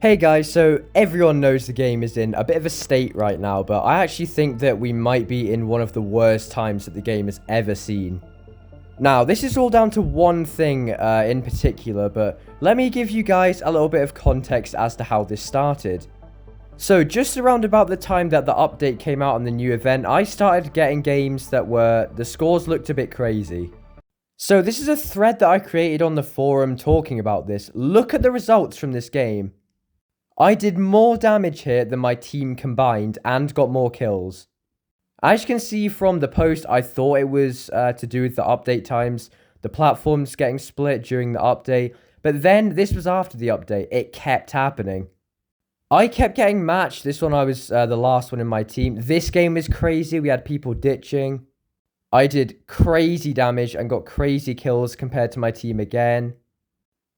Hey guys, so everyone knows the game is in a bit of a state right now, but I actually think that we might be in one of the worst times that the game has ever seen. Now, this is all down to one thing in particular, but let me give you guys a little bit of context as to how this started. So, just around about the time that the update came out on the new event, I started getting games that the scores looked a bit crazy. So, this is a thread that I created on the forum talking about this. Look at the results from this game. I did more damage here than my team combined and got more kills. As you can see from the post, I thought it was to do with the update times, the platforms getting split during the update, but then this was after the update. It kept happening. I kept getting matched. This one I was the last one in my team. This game is crazy. We had people ditching. I did crazy damage and got crazy kills compared to my team again.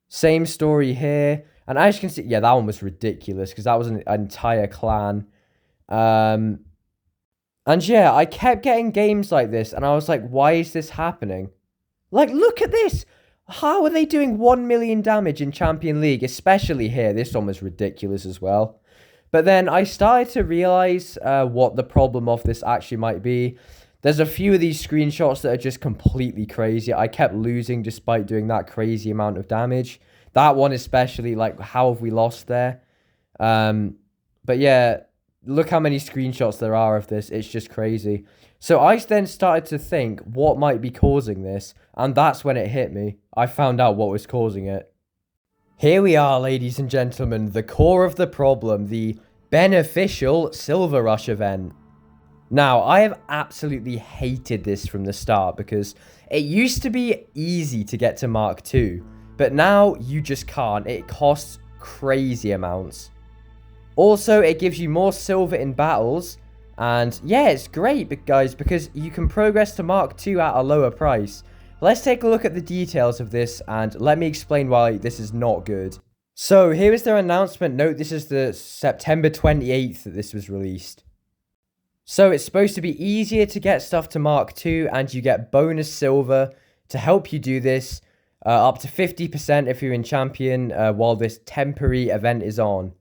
Same story here. And as you can see, yeah, that one was ridiculous because that was an entire clan. And yeah, I kept getting games like this, and I was like, why is this happening? Like, look at this. How are they doing 1 million damage in Champion League, especially here? This one was ridiculous as well. But then I started to realize what the problem of this actually might be. There's a few of these screenshots that are just completely crazy. I kept losing despite doing that crazy amount of damage. That one especially, like, how have we lost there? But yeah, look how many screenshots there are of this. It's just crazy. So I then started to think what might be causing this, and that's when it hit me. I found out what was causing it. Here we are, ladies and gentlemen, the core of the problem, the beneficial Silver Rush event. Now, I have absolutely hated this from the start because it used to be easy to get to Mark II. But now, you just can't. It costs crazy amounts. Also, it gives you more silver in battles. And yeah, it's great, guys, because you can progress to Mark II at a lower price. Let's take a look at the details of this, and let me explain why this is not good. So, here is their announcement. Note, this is the September 28th that this was released. So, it's supposed to be easier to get stuff to Mark II, and you get bonus silver to help you do this. Up to 50% if you're in Champion while this temporary event is on.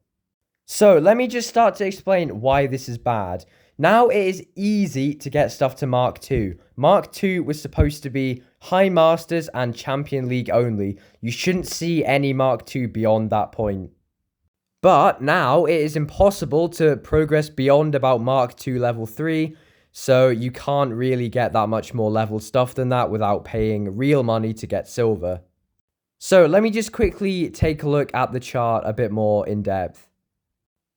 So let me just start to explain why this is bad. Now it is easy to get stuff to Mark II. Mark II was supposed to be High Masters and Champion League only. You shouldn't see any Mark II beyond that point. But now it is impossible to progress beyond about Mark II level 3. So you can't really get that much more level stuff than that without paying real money to get silver. So let me just quickly take a look at the chart a bit more in depth.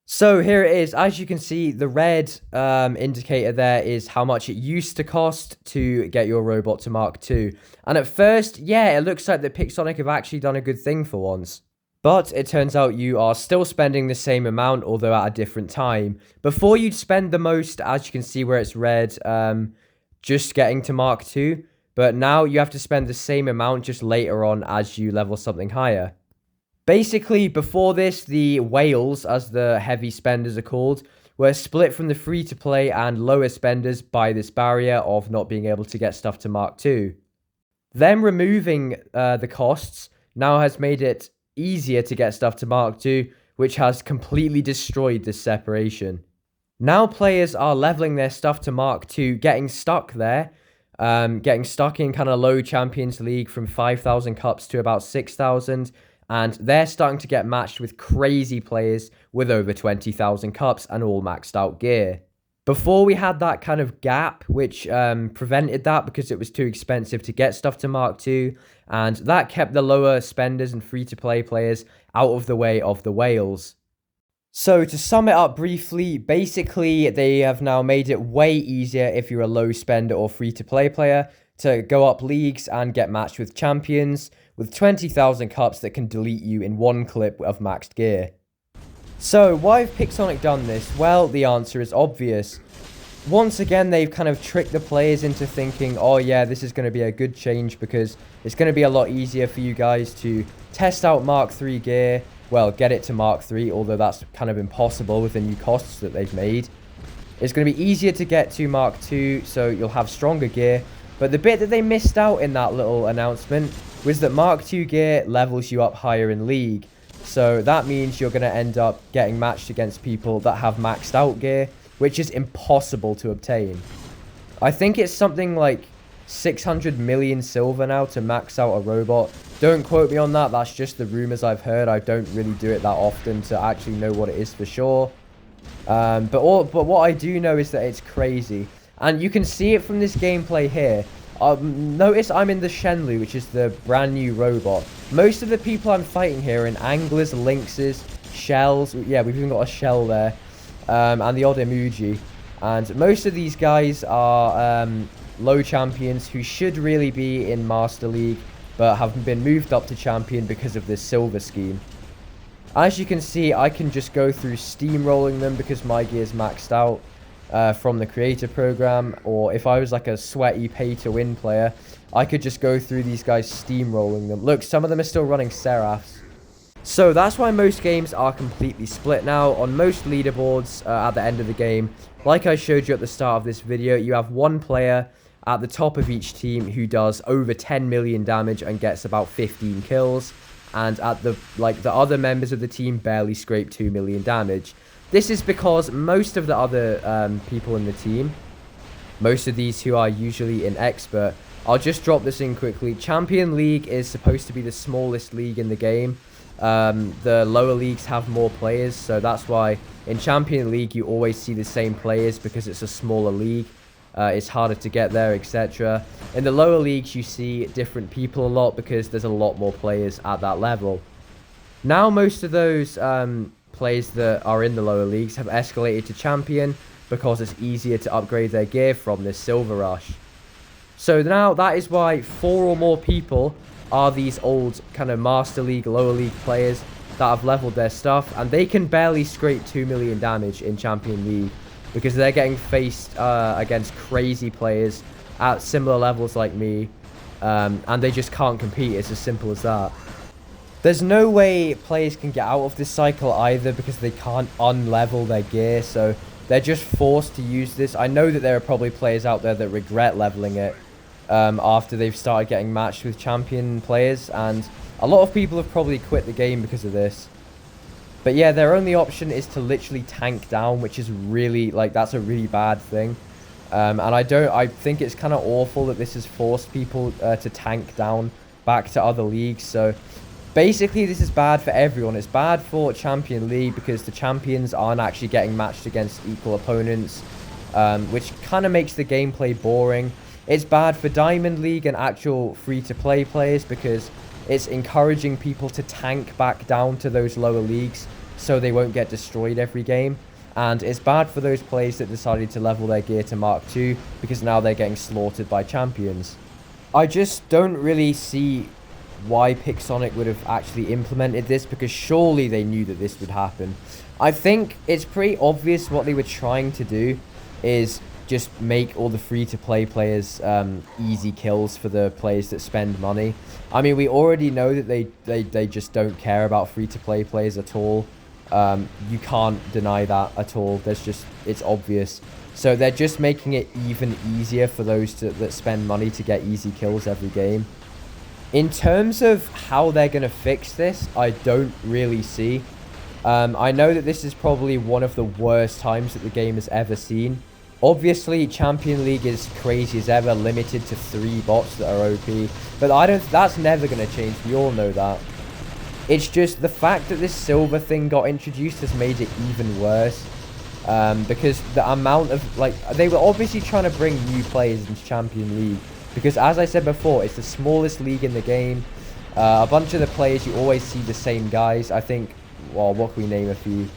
So here it is. As you can see, the red indicator there is how much it used to cost to get your robot to Mark II. And at first, yeah, it looks like that Pixonic have actually done a good thing for once. But it turns out you are still spending the same amount, although at a different time. Before you'd spend the most, as you can see where it's red, just getting to Mark II. But now you have to spend the same amount just later on as you level something higher. Basically, before this, the whales, as the heavy spenders are called, were split from the free-to-play and lower spenders by this barrier of not being able to get stuff to Mark II. Them removing the costs now has made it easier to get stuff to Mark II, which has completely destroyed this separation. Now players are leveling their stuff to Mark II, getting stuck there, getting stuck in kind of low Champions League from 5,000 cups to about 6,000, and they're starting to get matched with crazy players with over 20,000 cups and all maxed out gear. Before we had that kind of gap, which prevented that because it was too expensive to get stuff to Mark II, and that kept the lower spenders and free-to-play players out of the way of the whales. So to sum it up briefly, basically they have now made it way easier if you're a low spender or free-to-play player to go up leagues and get matched with champions with 20,000 cups that can delete you in one clip of maxed gear. So, why have Pixonic done this? Well, the answer is obvious. Once again, they've kind of tricked the players into thinking, oh yeah, this is going to be a good change because it's going to be a lot easier for you guys to test out Mark III gear. Well, get it to Mark III, although that's kind of impossible with the new costs that they've made. It's going to be easier to get to Mark II, so you'll have stronger gear. But the bit that they missed out in that little announcement was that Mark II gear levels you up higher in League. So that means you're going to end up getting matched against people that have maxed out gear, which is impossible to obtain. I think it's something like 600 million silver now to max out a robot. Don't quote me on that. That's just the rumors I've heard. I don't really do it that often to actually know what it is for sure. But what I do know is that it's crazy. And you can see it from this gameplay here. Notice I'm in the Shenlu, which is the brand new robot. Most of the people I'm fighting here are in anglers, lynxes, shells. Yeah, we've even got a shell there. And the odd emoji. And most of these guys are low champions who should really be in Master League, but have been moved up to champion because of this silver scheme. As you can see, I can just go through steamrolling them because my gear is maxed out from the creator program. Or if I was like a sweaty pay-to-win player, I could just go through these guys steamrolling them. Look, some of them are still running Seraphs. So that's why most games are completely split now. On most leaderboards at the end of the game, like I showed you at the start of this video, you have one player at the top of each team who does over 10 million damage and gets about 15 kills. And at the other members of the team barely scrape 2 million damage. This is because most of the other people in the team, most of these who are usually in expert, I'll just drop this in quickly. Champion League is supposed to be the smallest league in the game. The lower leagues have more players, so that's why in Champion League you always see the same players because it's a smaller league. It's harder to get there, etc. In the lower leagues you see different people a lot because there's a lot more players at that level. Now most of those players that are in the lower leagues have escalated to champion because it's easier to upgrade their gear from this silver rush. So now that is why 4 or more people are these old kind of Master League, lower league players that have leveled their stuff, and they can barely scrape 2 million damage in Champion League because they're getting faced against crazy players at similar levels like me, and they just can't compete. It's as simple as that. There's no way players can get out of this cycle either because they can't unlevel their gear, so they're just forced to use this. I know that there are probably players out there that regret leveling it after they've started getting matched with champion players, and a lot of people have probably quit the game because of this. But yeah, their only option is to literally tank down, which is really, that's a really bad thing. And I think it's kind of awful that this has forced people to tank down back to other leagues. So basically this is bad for everyone. It's bad for Champion League because the champions aren't actually getting matched against equal opponents, which kind of makes the gameplay boring. It's bad for Diamond League and actual free-to-play players because it's encouraging people to tank back down to those lower leagues so they won't get destroyed every game. And it's bad for those players that decided to level their gear to Mark II because now they're getting slaughtered by champions. I just don't really see why Pixonic would have actually implemented this because surely they knew that this would happen. I think it's pretty obvious what they were trying to do is just make all the free-to-play players easy kills for the players that spend money. I mean, we already know that they just don't care about free-to-play players at all. You can't deny that at all. It's obvious. So they're just making it even easier for those that spend money to get easy kills every game. In terms of how they're going to fix this, I don't really see. I know that this is probably one of the worst times that the game has ever seen. Obviously, Champion League is crazy as ever, limited to 3 bots that are OP. But that's never going to change. We all know that. It's just the fact that this silver thing got introduced has made it even worse. Because the amount of, they were obviously trying to bring new players into Champion League. Because as I said before, it's the smallest league in the game. A bunch of the players, you always see the same guys. I think, well, what can we name a few?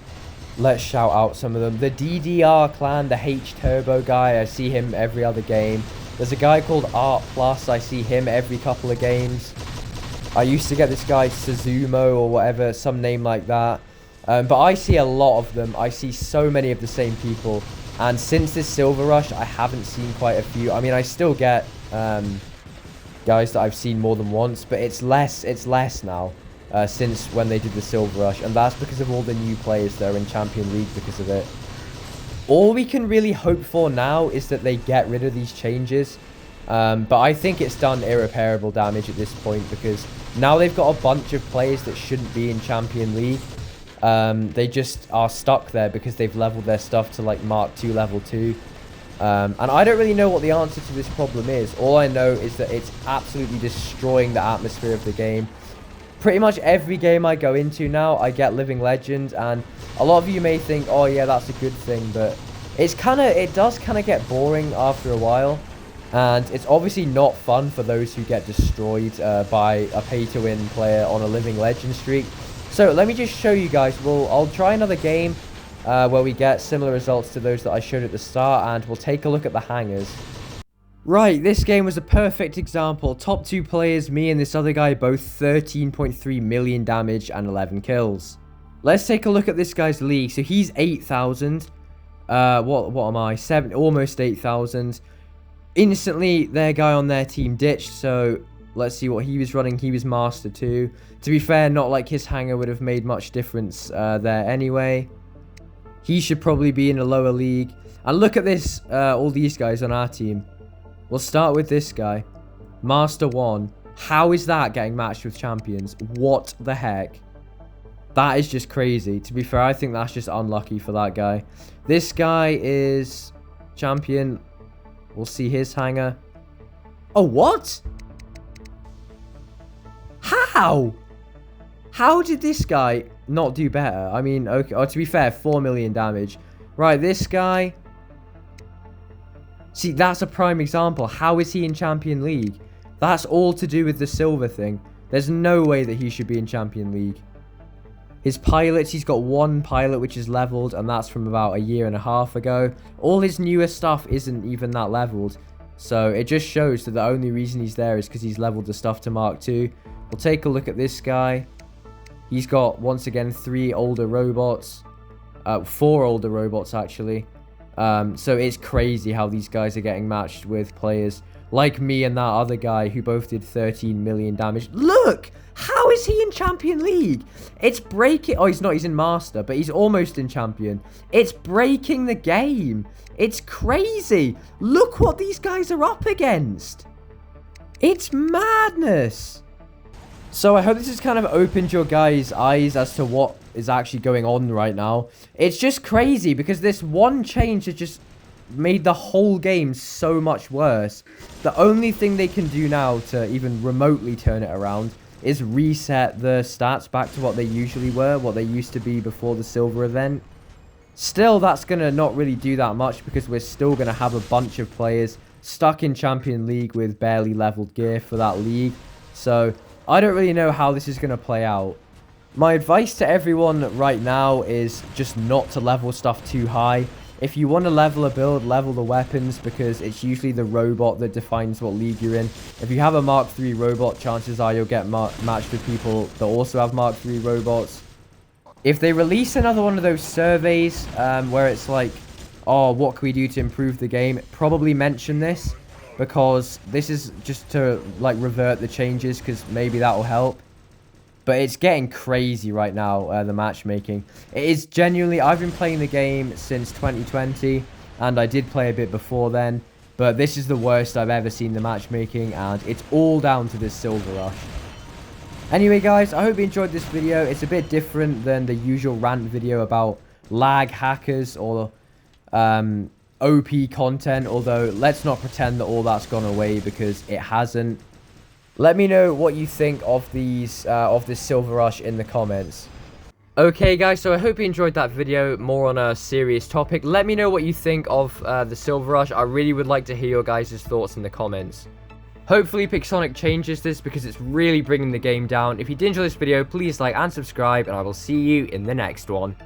Let's shout out some of them. The DDR clan, the H-Turbo guy, I see him every other game. There's a guy called Art Plus, I see him every couple of games. I used to get this guy Suzumo or whatever, some name like that. But I see a lot of them. I see so many of the same people. And since this Silver Rush, I haven't seen quite a few. I mean, I still get guys that I've seen more than once, but it's less now. Since when they did the Silver Rush, and that's because of all the new players that are in Champion League because of it. All we can really hope for now is that they get rid of these changes, but I think it's done irreparable damage at this point because Now they've got a bunch of players that shouldn't be in Champion League. They just are stuck there because they've leveled their stuff to like Mark 2 level 2. And I don't really know what the answer to this problem is. All I know is that it's absolutely destroying the atmosphere of the game. Pretty much every game I go into now, I get Living Legend, and a lot of you may think, oh yeah, that's a good thing, but it does kind of get boring after a while, and it's obviously not fun for those who get destroyed by a pay-to-win player on a Living Legend streak. So let me just show you guys. I'll try another game where we get similar results to those that I showed at the start, and we'll take a look at the hangers. Right, this game was a perfect example. Top 2 players, me and this other guy, both 13.3 million damage and 11 kills. Let's take a look at this guy's league. So he's 8,000. What am I? Almost 8,000. Instantly, their guy on their team ditched, so let's see what he was running. He was Master 2. To be fair, not like his hanger would have made much difference there anyway. He should probably be in a lower league. And look at this, all these guys on our team. We'll start with this guy. Master 1. How is that getting matched with champions? What the heck? That is just crazy. To be fair, I think that's just unlucky for that guy. This guy is champion. We'll see his hanger. Oh, what? How? How did this guy not do better? I mean, okay. Oh, to be fair, 4 million damage. Right, this guy. See, that's a prime example. How is he in Champion League? That's all to do with the silver thing. There's no way that he should be in Champion League. His pilots, he's got 1 pilot which is leveled, and that's from about a year and a half ago. All his newer stuff isn't even that leveled. So it just shows that the only reason he's there is because he's leveled the stuff to Mark 2. We'll take a look at this guy. He's got, once again, 3 older robots. 4 older robots, actually. So it's crazy how these guys are getting matched with players like me and that other guy who both did 13 million damage. Look! How is he in Champion League? It's breaking... Oh, he's not. He's in Master, but he's almost in Champion. It's breaking the game. It's crazy. Look what these guys are up against. It's madness. So I hope this has kind of opened your guys' eyes as to what is actually going on right now. It's just crazy because this one change has just made the whole game so much worse. The only thing they can do now to even remotely turn it around is reset the stats back to what they usually were, what they used to be before the silver event. Still, that's going to not really do that much because we're still going to have a bunch of players stuck in Champion League with barely leveled gear for that league. So I don't really know how this is going to play out. My advice to everyone right now is just not to level stuff too high. If you want to level a build, level the weapons because it's usually the robot that defines what league you're in. If you have a Mark 3 robot, chances are you'll get matched with people that also have Mark 3 robots. If they release another one of those surveys where it's like, oh, what can we do to improve the game? Probably mention this because this is just to like revert the changes because maybe that will help. But it's getting crazy right now, the matchmaking. It is genuinely... I've been playing the game since 2020, and I did play a bit before then. But this is the worst I've ever seen the matchmaking, and it's all down to this silver rush. Anyway, guys, I hope you enjoyed this video. It's a bit different than the usual rant video about lag hackers or OP content. Although, let's not pretend that all that's gone away because it hasn't. Let me know what you think of these of this silver rush in the comments. Okay, guys, so I hope you enjoyed that video, more on a serious topic. Let me know what you think of the silver rush. I really would like to hear your guys' thoughts in the comments. Hopefully Pixonic changes this because it's really bringing the game down. If you did enjoy this video, please like and subscribe, and I will see you in the next one.